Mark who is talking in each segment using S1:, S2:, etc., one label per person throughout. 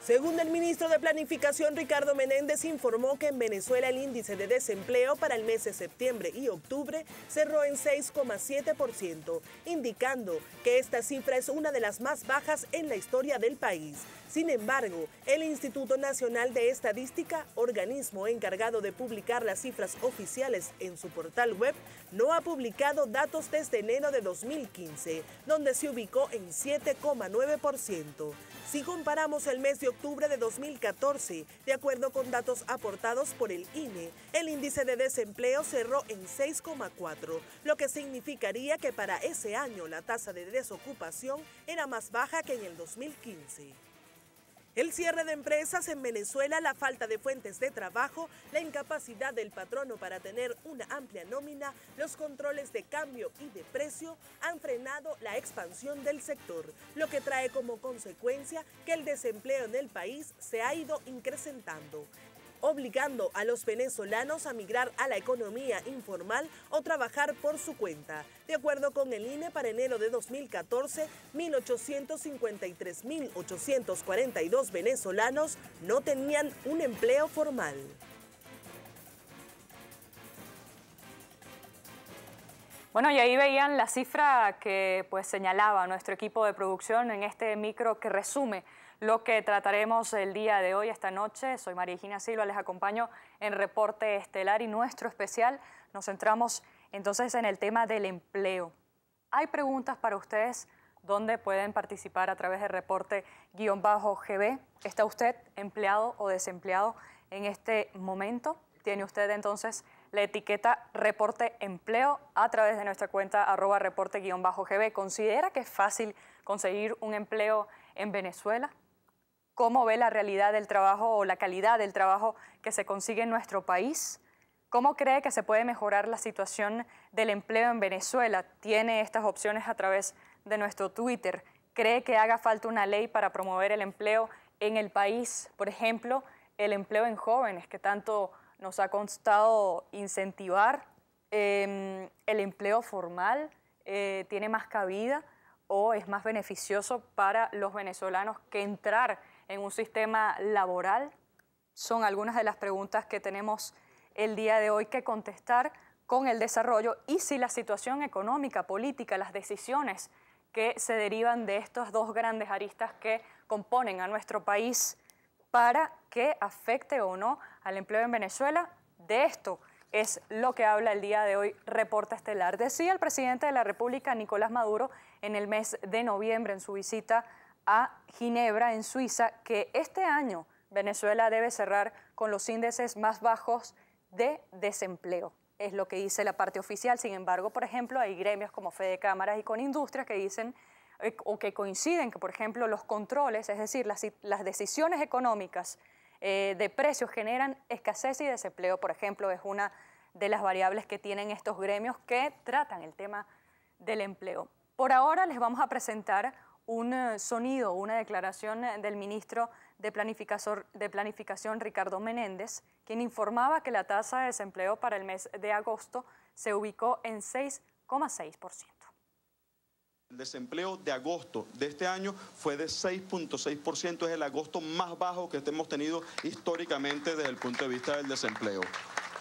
S1: Según el ministro de Planificación Ricardo Menéndez, informó que en Venezuela el índice de desempleo para el mes de septiembre y octubre cerró en 6,7%, indicando que esta cifra es una de las más bajas en la historia del país. Sin embargo, el Instituto Nacional de Estadística, organismo encargado de publicar las cifras oficiales en su portal web, no ha publicado datos desde enero de 2015, donde se ubicó en 7,9%. Si comparamos el mes de octubre de 2014, de acuerdo con datos aportados por el INE, el índice de desempleo cerró en 6,4, lo que significaría que para ese año la tasa de desocupación era más baja que en el 2015. El cierre de empresas en Venezuela, la falta de fuentes de trabajo, la incapacidad del patrono para tener una amplia nómina, los controles de cambio y de precio han frenado la expansión del sector, lo que trae como consecuencia que el desempleo en el país se ha ido incrementando, obligando a los venezolanos a migrar a la economía informal o trabajar por su cuenta. De acuerdo con el INE, para enero de 2014, 1.853.842 venezolanos no tenían un empleo formal.
S2: Bueno, y ahí veían la cifra que pues señalaba nuestro equipo de producción en este micro que resume lo que trataremos el día de hoy, esta noche. Soy María Gina Silva, les acompaño en Reporte Estelar y nuestro especial nos centramos entonces en el tema del empleo. Hay preguntas para ustedes donde pueden participar a través de Reporte-GB. ¿Está usted empleado o desempleado en este momento? ¿Tiene usted entonces la etiqueta Reporte Empleo a través de nuestra cuenta @Reporte-GB? ¿Considera que es fácil conseguir un empleo en Venezuela? ¿Cómo ve la realidad del trabajo o la calidad del trabajo que se consigue en nuestro país? ¿Cómo cree que se puede mejorar la situación del empleo en Venezuela? Tiene estas opciones a través de nuestro Twitter. ¿Cree que haga falta una ley para promover el empleo en el país? Por ejemplo, el empleo en jóvenes, que tanto nos ha costado incentivar. ¿El empleo formal tiene más cabida o es más beneficioso para los venezolanos que entrar en un sistema laboral? Son algunas de las preguntas que tenemos el día de hoy que contestar con el desarrollo y si la situación económica, política, las decisiones que se derivan de estas dos grandes aristas que componen a nuestro país para que afecte o no al empleo en Venezuela. De esto es lo que habla el día de hoy Reporte Estelar. Decía el presidente de la República, Nicolás Maduro, en el mes de noviembre en su visita a Ginebra, en Suiza, que este año Venezuela debe cerrar con los índices más bajos de desempleo. Es lo que dice la parte oficial. Sin embargo, por ejemplo, hay gremios como Fede Cámaras y Conindustrias que dicen o que coinciden que, por ejemplo, los controles, es decir, las decisiones económicas de precios generan escasez y desempleo, por ejemplo, es una de las variables que tienen estos gremios que tratan el tema del empleo. Por ahora les vamos a presentar un sonido, una declaración del ministro de Planificación Ricardo Menéndez, quien informaba que la tasa de desempleo para el mes de agosto se ubicó en 6,6%.
S3: El desempleo de agosto de este año fue de 6,6%, es el agosto más bajo que hemos tenido históricamente desde el punto de vista del desempleo.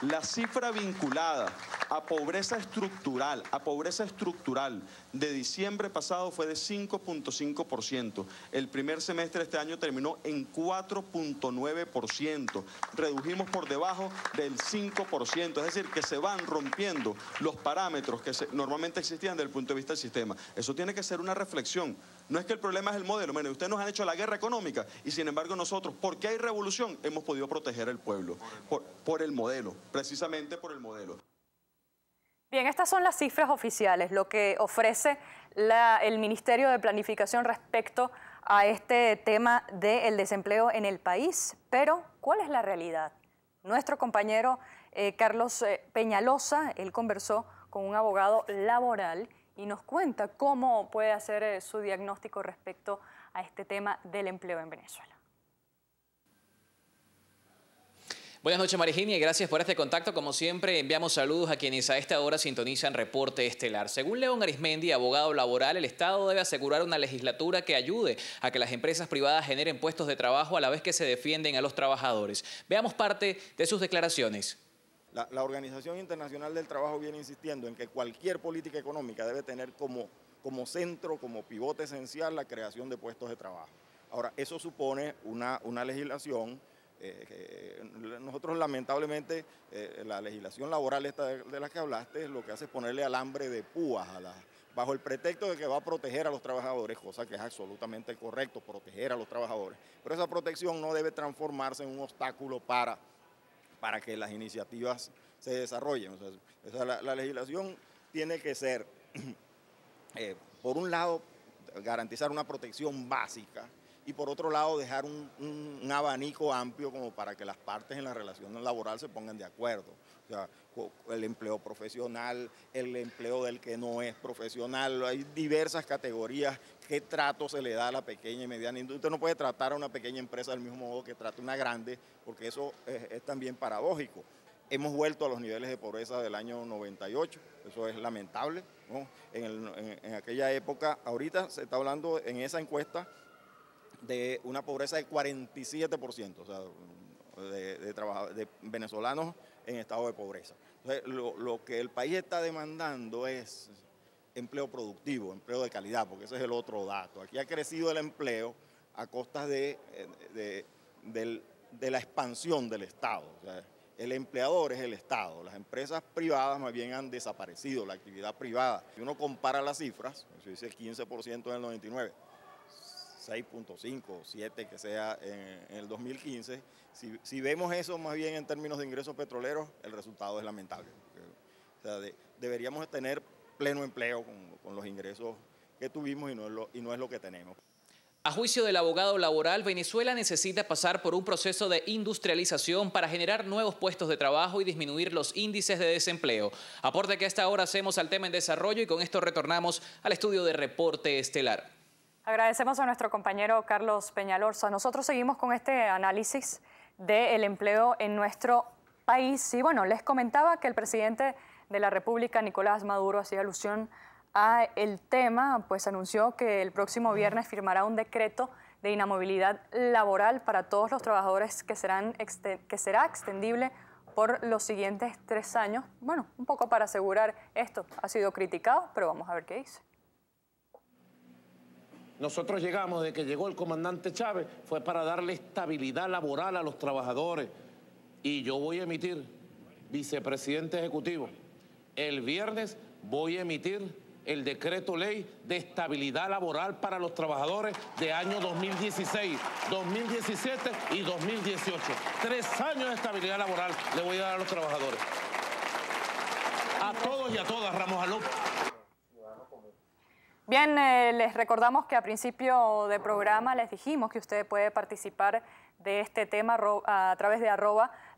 S3: La cifra vinculada a pobreza estructural de diciembre pasado fue de 5,5%. El primer semestre de este año terminó en 4,9%. Redujimos por debajo del 5%, es decir, que se van rompiendo los parámetros que normalmente existían desde el punto de vista del sistema. Eso tiene que ser una reflexión. No es que el problema es el modelo. Miren, ustedes nos han hecho la guerra económica y sin embargo nosotros, porque hay revolución, hemos podido proteger al pueblo por el modelo, precisamente por el modelo.
S2: Bien, estas son las cifras oficiales, lo que ofrece el Ministerio de Planificación respecto a este tema del desempleo en el país. Pero, ¿cuál es la realidad? Nuestro compañero Carlos Peñalosa, él conversó con un abogado laboral y nos cuenta cómo puede hacer su diagnóstico respecto a este tema del empleo en Venezuela.
S4: Buenas noches, Mariginia, y gracias por este contacto. Como siempre, enviamos saludos a quienes a esta hora sintonizan Reporte Estelar. Según León Arismendi, abogado laboral, el Estado debe asegurar una legislatura que ayude a que las empresas privadas generen puestos de trabajo a la vez que se defienden a los trabajadores. Veamos parte de sus declaraciones.
S5: La Organización Internacional del Trabajo viene insistiendo en que cualquier política económica debe tener como centro, como pivote esencial, la creación de puestos de trabajo. Ahora, eso supone una legislación. Nosotros lamentablemente la legislación laboral esta de la que hablaste lo que hace es ponerle alambre de púas bajo el pretexto de que va a proteger a los trabajadores, cosa que es absolutamente correcto, proteger a los trabajadores, pero esa protección no debe transformarse en un obstáculo para que las iniciativas se desarrollen. O sea, la legislación tiene que ser, por un lado, garantizar una protección básica, y por otro lado dejar un abanico amplio como para que las partes en la relación laboral se pongan de acuerdo. O sea, el empleo profesional, el empleo del que no es profesional, hay diversas categorías, qué trato se le da a la pequeña y mediana industria. Usted no puede tratar a una pequeña empresa del mismo modo que trata una grande, porque eso es también paradójico. Hemos vuelto a los niveles de pobreza del año 98, eso es lamentable, ¿no? En aquella época, ahorita se está hablando en esa encuesta de una pobreza de 47%, o sea, de venezolanos en estado de pobreza. Entonces, lo que el país está demandando es empleo productivo, empleo de calidad, porque ese es el otro dato. Aquí ha crecido el empleo a costas de la expansión del Estado. O sea, el empleador es el Estado, las empresas privadas más bien han desaparecido, la actividad privada. Si uno compara las cifras, se dice 15% en el 99, 6.5 o 7 que sea en el 2015, si vemos eso más bien en términos de ingresos petroleros, el resultado es lamentable. O sea, deberíamos tener pleno empleo con los ingresos que tuvimos y no es lo que tenemos.
S4: A juicio del abogado laboral, Venezuela necesita pasar por un proceso de industrialización para generar nuevos puestos de trabajo y disminuir los índices de desempleo. Aporte que a esta hora hacemos al tema en desarrollo y con esto retornamos al estudio de Reporte Estelar.
S2: Agradecemos a nuestro compañero Carlos Peñalosa. Nosotros seguimos con este análisis del empleo en nuestro país. Y bueno, les comentaba que el presidente de la República, Nicolás Maduro, hacía alusión a el tema, pues anunció que el próximo viernes firmará un decreto de inamovilidad laboral para todos los trabajadores que será extendible por los siguientes 3 años. Bueno, un poco para asegurar esto. Ha sido criticado, pero vamos a ver qué dice.
S6: Nosotros llegamos, de que llegó el comandante Chávez, fue para darle estabilidad laboral a los trabajadores. Y yo voy a emitir, vicepresidente ejecutivo, el viernes voy a emitir el decreto ley de estabilidad laboral para los trabajadores de año 2016, 2017 y 2018. 3 años de estabilidad laboral le voy a dar a los trabajadores. A todos y a todas, Ramos Aló.
S2: Bien, les recordamos que a principio de programa les dijimos que usted puede participar de este tema a través de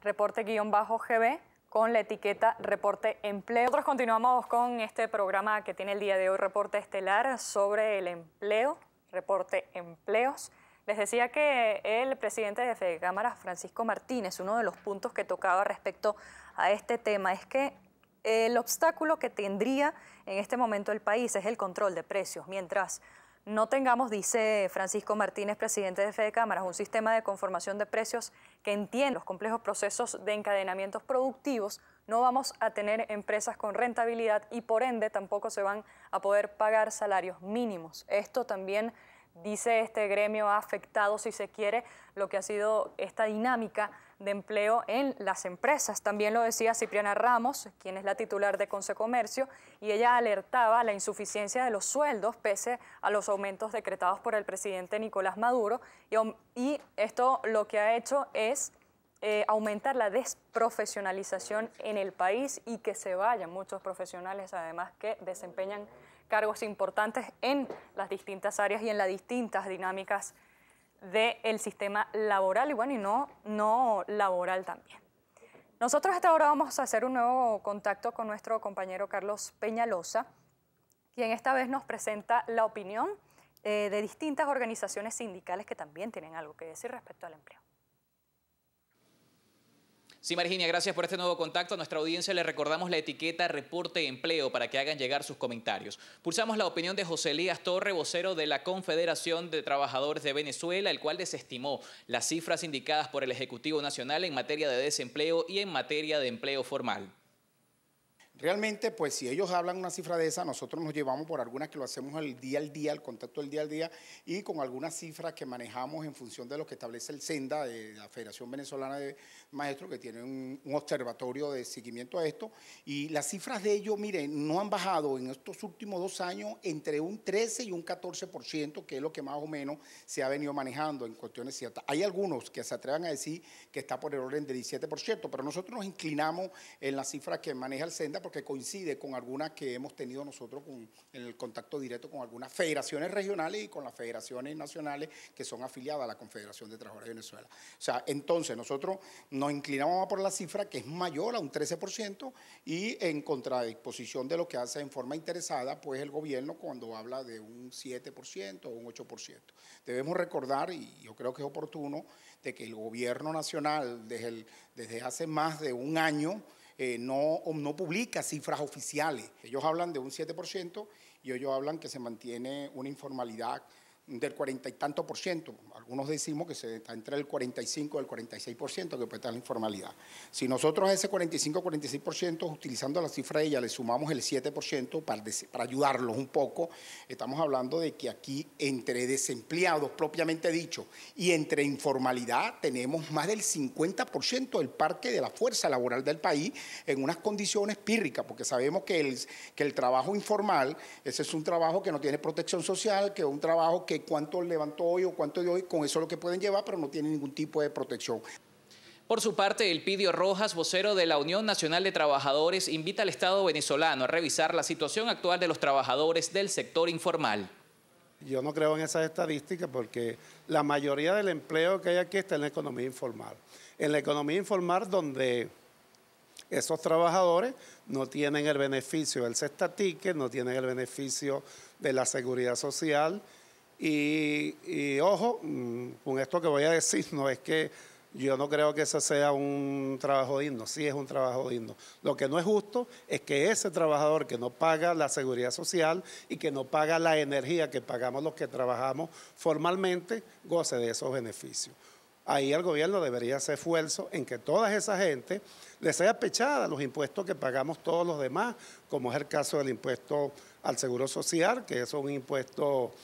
S2: @reporte_GB con la etiqueta Reporte Empleo. Nosotros continuamos con este programa que tiene el día de hoy, Reporte Estelar, sobre el empleo, Reporte Empleos. Les decía que el presidente de FEDECámaras, Francisco Martínez, uno de los puntos que tocaba respecto a este tema es que el obstáculo que tendría en este momento el país es el control de precios. Mientras no tengamos, dice Francisco Martínez, presidente de FEDECámaras, un sistema de conformación de precios que entienda los complejos procesos de encadenamientos productivos, no vamos a tener empresas con rentabilidad y por ende tampoco se van a poder pagar salarios mínimos. Esto también, dice este gremio, ha afectado, si se quiere, lo que ha sido esta dinámica de empleo en las empresas. También lo decía Cipriana Ramos, quien es la titular de Consecomercio, y ella alertaba la insuficiencia de los sueldos pese a los aumentos decretados por el presidente Nicolás Maduro, y esto lo que ha hecho es aumentar la desprofesionalización en el país y que se vayan muchos profesionales, además que desempeñan cargos importantes en las distintas áreas y en las distintas dinámicas del sistema laboral y bueno, y no laboral también. Nosotros hasta ahora vamos a hacer un nuevo contacto con nuestro compañero Carlos Peñalosa, quien esta vez nos presenta la opinión de distintas organizaciones sindicales que también tienen algo que decir respecto al empleo.
S4: Sí, Marigenia, gracias por este nuevo contacto. A nuestra audiencia le recordamos la etiqueta Reporte Empleo para que hagan llegar sus comentarios. Pulsamos la opinión de José Elías Torre, vocero de la Confederación de Trabajadores de Venezuela, el cual desestimó las cifras indicadas por el Ejecutivo Nacional en materia de desempleo y en materia de empleo formal.
S7: Realmente, pues si ellos hablan una cifra de esa, nosotros nos llevamos por algunas que lo hacemos al día, el contacto del día al día, y con algunas cifras que manejamos en función de lo que establece el SENDA, de la Federación Venezolana de Maestros, que tiene un observatorio de seguimiento a esto, y las cifras de ellos, miren, no han bajado en estos últimos 2 años entre un 13 y un 14%, que es lo que más o menos se ha venido manejando en cuestiones ciertas. Hay algunos que se atrevan a decir que está por el orden de 17%, pero nosotros nos inclinamos en la cifra que maneja el SENDA, porque coincide con algunas que hemos tenido nosotros en el contacto directo con algunas federaciones regionales y con las federaciones nacionales que son afiliadas a la Confederación de Trabajadores de Venezuela. O sea, entonces nosotros nos inclinamos por la cifra que es mayor a un 13% y en contradisposición de lo que hace en forma interesada pues el gobierno cuando habla de un 7% o un 8%. Debemos recordar, y yo creo que es oportuno, de que el gobierno nacional desde hace más de un año no publica cifras oficiales. Ellos hablan de un 7% y ellos hablan que se mantiene una informalidad del 40 y tanto por ciento. Algunos decimos que se está entre el 45 y el 46% que puede estar la informalidad. Si nosotros a ese 45-46%, utilizando la cifra de ella, le sumamos el 7% para ayudarlos un poco, estamos hablando de que aquí entre desempleados propiamente dicho y entre informalidad tenemos más del 50% del parque de la fuerza laboral del país en unas condiciones pírricas, porque sabemos que el trabajo informal, ese es un trabajo que no tiene protección social, que es un trabajo que cuánto levantó hoy o cuánto de hoy, con eso es lo que pueden llevar, pero no tienen ningún tipo de protección.
S4: Por su parte, Elpidio Rojas, vocero de la Unión Nacional de Trabajadores, invita al Estado venezolano a revisar la situación actual de los trabajadores del sector informal.
S8: Yo no creo en esas estadísticas porque la mayoría del empleo que hay aquí está en la economía informal. En la economía informal donde esos trabajadores no tienen el beneficio del Cesta Ticket, no tienen el beneficio de la seguridad social. Y ojo, con esto que voy a decir, no es que yo no creo que ese sea un trabajo digno, sí es un trabajo digno. Lo que no es justo es que ese trabajador que no paga la seguridad social y que no paga la energía que pagamos los que trabajamos formalmente, goce de esos beneficios. Ahí el gobierno debería hacer esfuerzo en que toda esa gente les sea pechada los impuestos que pagamos todos los demás, como es el caso del impuesto al seguro social, que es un impuesto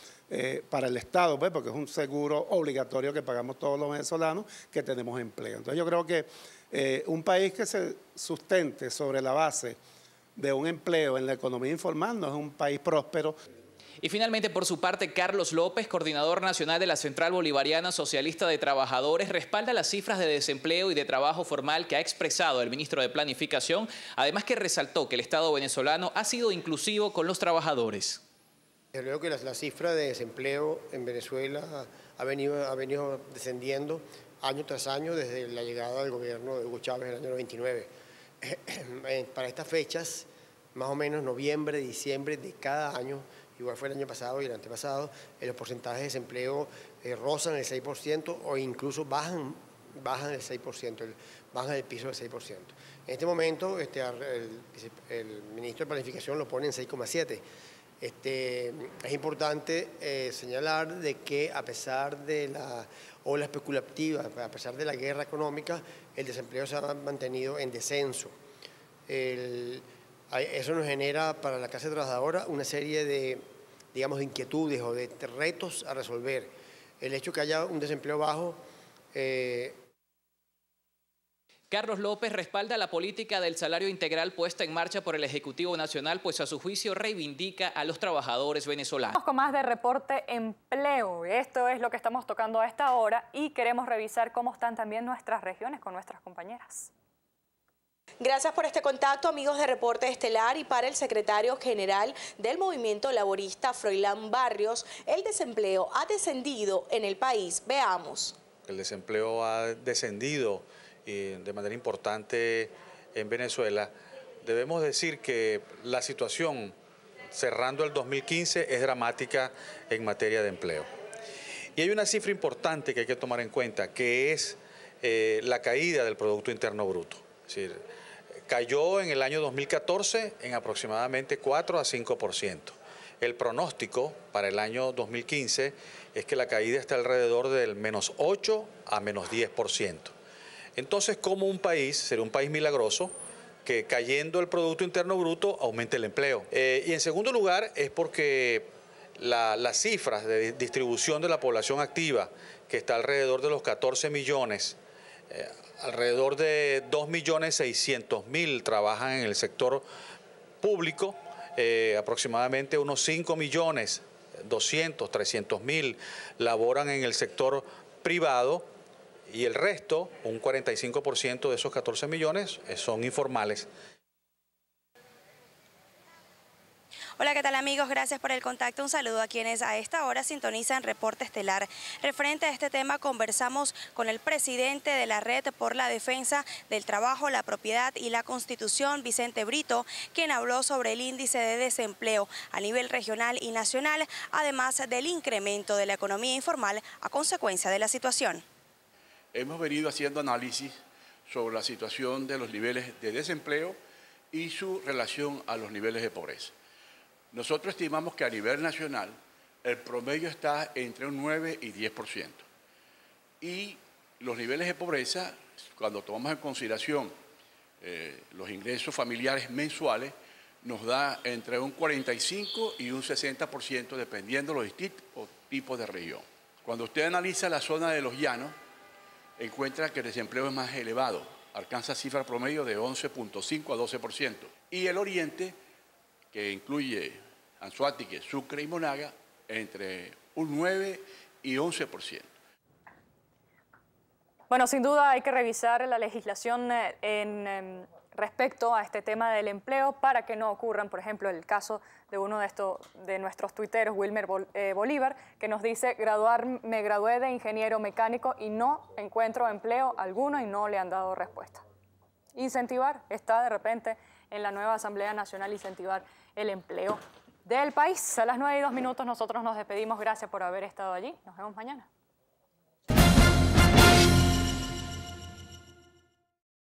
S8: para el Estado, pues, porque es un seguro obligatorio que pagamos todos los venezolanos que tenemos empleo. Entonces yo creo que un país que se sustente sobre la base de un empleo en la economía informal no es un país próspero.
S4: Y finalmente, por su parte, Carlos López, coordinador nacional de la Central Bolivariana Socialista de Trabajadores, respalda las cifras de desempleo y de trabajo formal que ha expresado el ministro de Planificación, además que resaltó que el Estado venezolano ha sido inclusivo con los trabajadores.
S9: Yo creo que la cifra de desempleo en Venezuela ha venido descendiendo año tras año desde la llegada del gobierno de Hugo Chávez en el año 99. Para estas fechas, más o menos noviembre, diciembre de cada año, igual fue el año pasado y el antepasado, los porcentajes de desempleo rozan el 6% o incluso bajan el 6%, bajan el piso del 6%. En este momento el ministro de Planificación lo pone en 6,7%. Es importante señalar de que a pesar de la ola especulativa, a pesar de la guerra económica, el desempleo se ha mantenido en descenso. Eso nos genera para la clase trabajadora una serie de, digamos, de inquietudes o de retos a resolver. El hecho que haya un desempleo bajo
S4: Carlos López respalda la política del salario integral puesta en marcha por el Ejecutivo Nacional, pues a su juicio reivindica a los trabajadores venezolanos.
S2: Vamos con más de Reporte Empleo. Esto es lo que estamos tocando a esta hora y queremos revisar cómo están también nuestras regiones con nuestras compañeras.
S10: Gracias por este contacto, amigos de Reporte Estelar. Y para el secretario general del Movimiento Laborista, Froilán Barrios, el desempleo ha descendido en el país. Veamos.
S11: El desempleo ha descendido de manera importante en Venezuela. Debemos decir que la situación cerrando el 2015 es dramática en materia de empleo. Y hay una cifra importante que hay que tomar en cuenta, que es la caída del Producto Interno Bruto. Es decir, cayó en el año 2014 en aproximadamente 4 a 5%. El pronóstico para el año 2015 es que la caída está alrededor del menos 8 a menos 10%. Entonces, ¿cómo un país, sería un país milagroso, que cayendo el Producto Interno Bruto aumente el empleo? Y en segundo lugar es porque las cifras de distribución de la población activa, que está alrededor de los 14 millones, alrededor de 2.600.000 trabajan en el sector público, aproximadamente unos 5.200.000, 300.000 laboran en el sector privado y el resto, un 45% de esos 14 millones, son informales.
S12: Hola, ¿qué tal amigos? Gracias por el contacto. Un saludo a quienes a esta hora sintonizan Reporte Estelar. Referente a este tema conversamos con el presidente de la Red por la Defensa del Trabajo, la Propiedad y la Constitución, Vicente Brito, quien habló sobre el índice de desempleo a nivel regional y nacional, además del incremento de la economía informal a consecuencia de la situación.
S13: Hemos venido haciendo análisis sobre la situación de los niveles de desempleo y su relación a los niveles de pobreza. Nosotros estimamos que a nivel nacional el promedio está entre un 9 y 10%. Y los niveles de pobreza, cuando tomamos en consideración los ingresos familiares mensuales, nos da entre un 45 y un 60% dependiendo de los distintos tipos de región. Cuando usted analiza la zona de los llanos, encuentra que el desempleo es más elevado, alcanza cifra promedio de 11.5 a 12%. Y el oriente, que incluye Anzoátegui, Sucre y Monaga, entre un 9 y 11%.
S2: Bueno, sin duda hay que revisar la legislación respecto a este tema del empleo para que no ocurran, por ejemplo, el caso de uno de nuestros tuiteros, Wilmer Bolívar, que nos dice: me gradué de ingeniero mecánico y no encuentro empleo alguno y no le han dado respuesta. Incentivar, está de repente en la nueva Asamblea Nacional, incentivar el empleo del país. A las 9:02 nosotros nos despedimos. Gracias por haber estado allí. Nos vemos mañana.